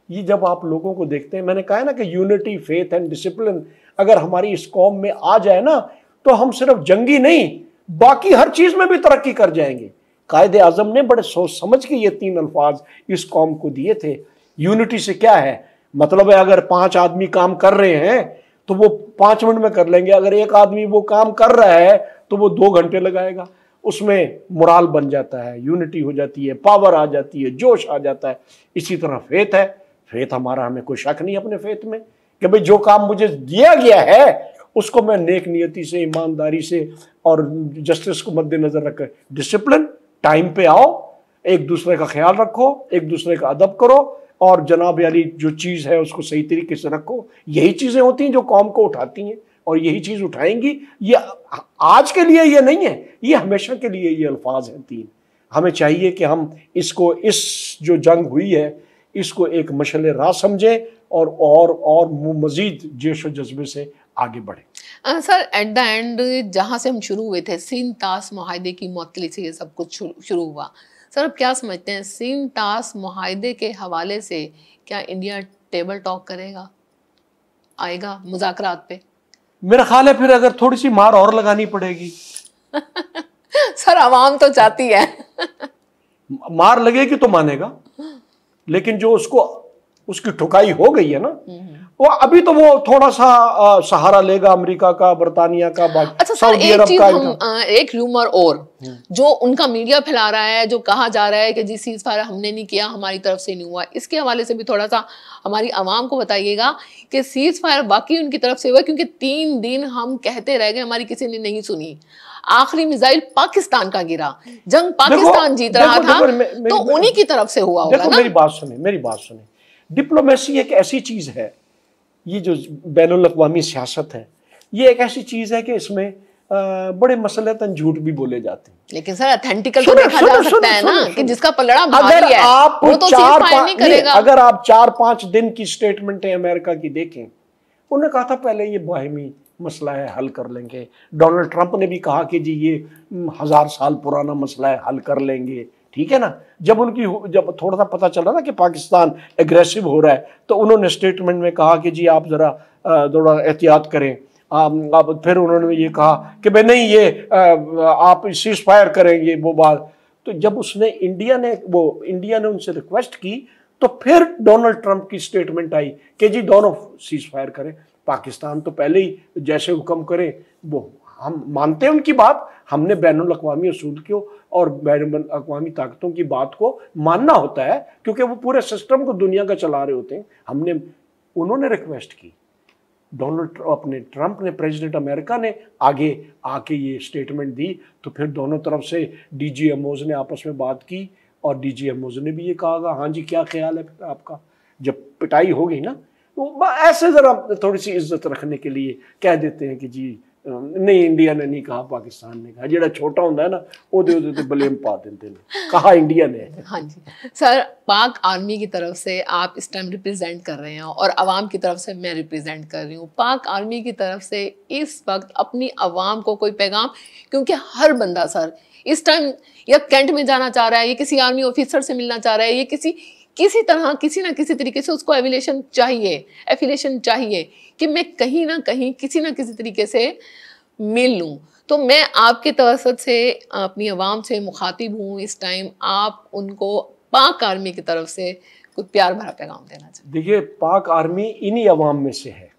ये जब आप लोगों को देखते हैं, मैंने कहा है ना कि यूनिटी, फेथ एंड डिसिप्लिन अगर हमारी इस कौम में आ जाए ना, तो हम सिर्फ जंगी नहीं, बाकी हर चीज में भी तरक्की कर जाएंगे। कायदे आजम ने बड़े सोच समझ के ये 3 अल्फाज इस कौम को दिए थे। यूनिटी से क्या है मतलब है, अगर 5 आदमी काम कर रहे हैं तो वो 5 मिनट में कर लेंगे, अगर एक आदमी वो काम कर रहा है तो वो 2 घंटे लगाएगा। उसमें मोराल बन जाता है, यूनिटी हो जाती है, पावर आ जाती है, जोश आ जाता है। इसी तरह फेथ है, फेथ हमारा, हमें कोई शक नहीं अपने फेथ में कि भाई जो काम मुझे दिया गया है उसको मैं नेक नियति से, ईमानदारी से और जस्टिस को मद्देनजर रखकर, डिसिप्लिन, टाइम पे आओ, एक दूसरे का ख्याल रखो, एक दूसरे का अदब करो और जनाब वाली जो चीज़ है उसको सही तरीके से रखो। यही चीज़ें होती हैं जो कौम को उठाती हैं और यही चीज़ उठाएंगी। ये आज के लिए ये नहीं है, ये हमेशा के लिए ये अल्फाज हैं 3। हमें चाहिए कि हम इसको, इस जो जंग हुई है इसको एक मशअल राह समझें और मजीद जोश व जज्बे से आगे बढ़े। सर, एट द एंड जहाँ से हम शुरू हुए थे, सिंध तास मुआहदे की मुअत्तली से ये सब कुछ शुरू हुआ। सर, अब क्या समझते हैं, सिंध तास मुआहदे के हवाले से क्या इंडिया टेबल टॉक करेगा, आएगा मुज़ाकरात पे? मेरा ख्याल है फिर अगर थोड़ी सी मार और लगानी पड़ेगी। सर, आवाम तो चाहती है। मार लगेगी तो मानेगा, लेकिन जो उसकी ठुकाई हो गई है ना, वो अभी तो वो थोड़ा सा सहारा लेगा अमेरिका का, बरतानिया का, अच्छा सर, एक चीज एक र्यूमर और जो उनका मीडिया फैला रहा है, जो कहा जा रहा है कि जी सीज फायर हमने नहीं किया, हमारी तरफ से नहीं हुआ, इसके हवाले से भी थोड़ा सा हमारी आवाम को बताइएगा कि सीज फायर वाकई उनकी तरफ से हुआ, क्योंकि 3 दिन हम कहते रह गए, हमारी किसी ने नहीं सुनी। आखिरी मिसाइल पाकिस्तान का गिरा, जंग पाकिस्तान जीत रहा था, तो उन्हीं की तरफ से हुआ होगा ना। मेरी बात सुने, डिप्लोमेसी एक ऐसी चीज है, ये जो बैनुल अक़वामी सियासत है, ये एक ऐसी चीज है कि इसमें बड़े मसलतन झूठ भी बोले जाते हैं। लेकिन सर, अथेंटिकल तो देखा जा सकता है ना कि जिसका पलड़ा भारी है, आप वो तो नहीं करेगा। अगर आप 4-5 दिन की स्टेटमेंटें अमेरिका की देखें, उन्होंने कहा था पहले ये बाहिमी मसला है, हल कर लेंगे। डोनाल्ड ट्रंप ने भी कहा कि जी ये 1000 साल पुराना मसला है, हल कर लेंगे, ठीक है ना। जब थोड़ा सा पता चला ना कि पाकिस्तान एग्रेसिव हो रहा है, तो उन्होंने स्टेटमेंट में कहा कि जी आप जरा थोड़ा एहतियात करें। अब फिर उन्होंने ये कहा कि भाई नहीं, ये आप सीज फायर करेंगे, वो बात। तो जब इंडिया ने उनसे रिक्वेस्ट की, तो फिर डोनाल्ड ट्रंप की स्टेटमेंट आई कि जी दोनों सीज फायर करें। पाकिस्तान तो पहले ही जैसे हुक्म करें वो हम मानते हैं उनकी बात, हमने बैनुल अक़वामी उसूल को और बैनुल अक़वामी ताकतों की बात को मानना होता है, क्योंकि वो पूरे सिस्टम को दुनिया का चला रहे होते हैं। उन्होंने रिक्वेस्ट की, ट्रंप ने, प्रेसिडेंट अमेरिका ने आगे आके ये स्टेटमेंट दी, तो फिर दोनों तरफ से DGMOs ने आपस में बात की और DGMOs ने भी ये कहा हाँ जी क्या ख्याल है फिर आपका। जब पिटाई हो गई ना, तो ऐसे जरा थोड़ी सी इज्जत रखने के लिए कह देते हैं कि जी नहीं, इंडिया ने नहीं कहा, पाकिस्तान ने कहा। जेड़ा छोटा होता है ना, वो ब्लेम पा देते हैं, कहा इंडिया ने। हाँ जी सर, पाक आर्मी की तरफ से आप इस टाइम रिप्रेजेंट कर रहे हैं और आवाम की तरफ से मैं रिप्रेजेंट कर रही हूँ। पाक आर्मी की तरफ से इस वक्त अपनी आवाम को कोई पैगाम, क्योंकि हर बंदा सर इस टाइम या कैंट में जाना चाह रहा है, ये किसी आर्मी ऑफिसर से मिलना चाह रहा है, ये किसी किसी तरह किसी ना किसी तरीके से उसको एफिलिएशन चाहिए कि मैं कहीं ना कहीं किसी ना किसी तरीके से मिल लूँ। तो मैं आपके तवसत से अपनी आवाम से मुखातिब हूँ इस टाइम, आप उनको पाक आर्मी की तरफ से कोई प्यार भरा पैगाम देना चाहिए। देखिए, पाक आर्मी इन्हीं अवाम में से है,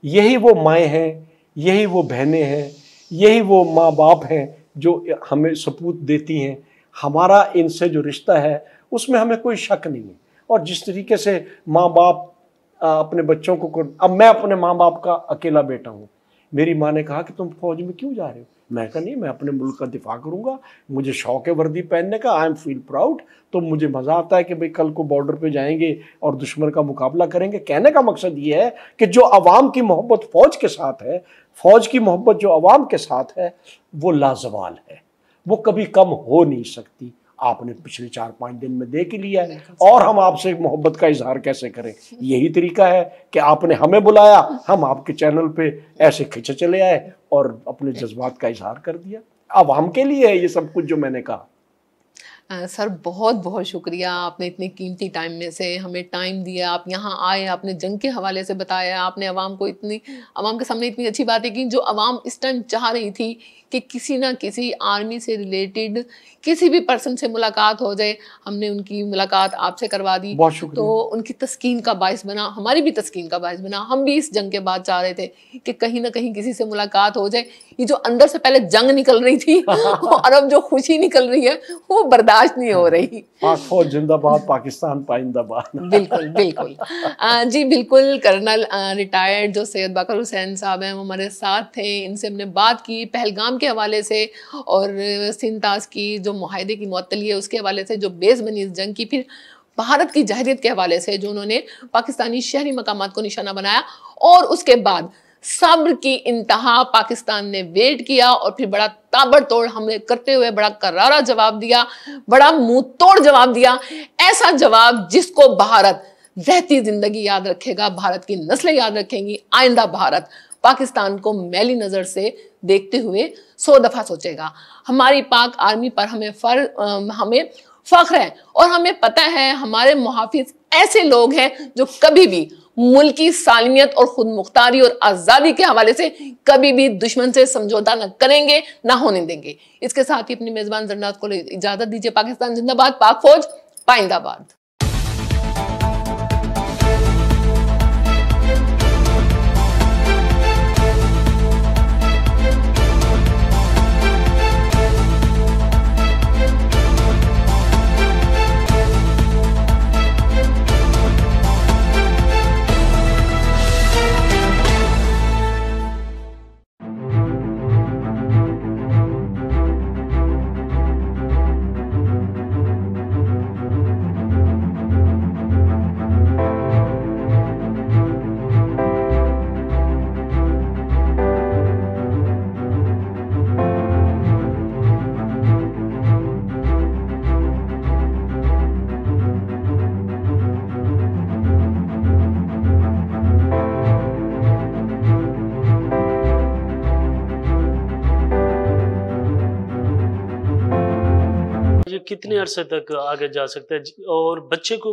यही वो माएँ हैं, यही वो बहनें हैं, यही वो माँ बाप हैं जो हमें सपूत देती हैं। हमारा इनसे जो रिश्ता है उसमें हमें कोई शक नहीं है। और जिस तरीके से माँ बाप अपने बच्चों को, अब मैं अपने माँ बाप का अकेला बेटा हूँ, मेरी माँ ने कहा कि तुम फौज में क्यों जा रहे हो, मैं कहा नहीं, मैं अपने मुल्क का दिफा करूँगा, मुझे शौक है वर्दी पहनने का, आई एम फील प्राउड। तो मुझे मज़ा आता है कि भाई कल को बॉर्डर पे जाएंगे और दुश्मन का मुकाबला करेंगे। कहने का मकसद ये है कि जो अवाम की मोहब्बत फ़ौज के साथ है, फ़ौज की मोहब्बत जो अवाम के साथ है, वो लाजवाल है, वो कभी कम हो नहीं सकती। आपने पिछले 4-5 दिन में देख ही लिया है। और हम आपसे मोहब्बत का इजहार कैसे करें? यही तरीका है कि आपने हमें बुलाया, हम आपके चैनल पे ऐसे खिंचे चले आए और अपने जज्बात का इजहार कर दिया। अब हम के लिए है ये सब कुछ जो मैंने कहा। सर बहुत बहुत शुक्रिया, आपने इतने कीमती टाइम में से हमें टाइम दिया, आप यहाँ आए, आपने जंग के हवाले से बताया, आपने अवाम के सामने इतनी अच्छी बातें की जो अवाम इस टाइम चाह रही थी कि किसी ना किसी आर्मी से रिलेटेड किसी भी पर्सन से मुलाकात हो जाए। हमने उनकी मुलाकात आपसे करवा दी, तो उनकी तस्कीन का बायस बना, हमारी भी तस्कीन का बायस बना। हम भी इस जंग के बाद चाह रहे थे कि कहीं ना कहीं किसी से मुलाकात हो जाए। ये जो अंदर से पहले जंग निकल रही थी और अब जो खुशी निकल रही है वो बर्दाश्त नहीं हो रही। पाक फौज जिंदाबाद, पाकिस्तान पाइंदाबाद। बिल्कुल बिल्कुल। जी बिल्कुल। कर्नल रिटायर्ड जो सैयद बकर हुसैन साहब हैं वो हमारे साथ थे, इनसे हमने बात की पहलगाम के हवाले से और सिंतास की जो मुआहदे की मुअत्तली है उसके हवाले से, जो बेस बनी इस जंग की, फिर भारत की जहरियत के हवाले से जो उन्होंने पाकिस्तानी शहरी मकामात को निशाना बनाया, और उसके बाद सब्र की इंतहा पाकिस्तान ने वेट किया और फिर बड़ा ताबड़तोड़ हमले करते हुए बड़ा करारा जवाब दिया, बड़ा मुंह तोड़ जवाब दिया। ऐसा जवाब जिसको भारत रहती जिंदगी याद रखेगा, भारत की नस्लें याद रखेंगी। आइंदा भारत पाकिस्तान को मैली नजर से देखते हुए 100 दफा सोचेगा। हमारी पाक आर्मी पर हमें फख्र है और हमें पता है हमारे मुहाफिज ऐसे लोग हैं जो कभी भी मुल्की सालमियत और खुद मुख्तारी और आज़ादी के हवाले से कभी भी दुश्मन से समझौता न करेंगे, ना होने देंगे। इसके साथ ही अपनी मेजबान जरनात को इजाजत दीजिए। पाकिस्तान जिंदाबाद, पाक फौज पाइंदाबाद। कितने अरसे तक आगे जा सकते हैं और बच्चे को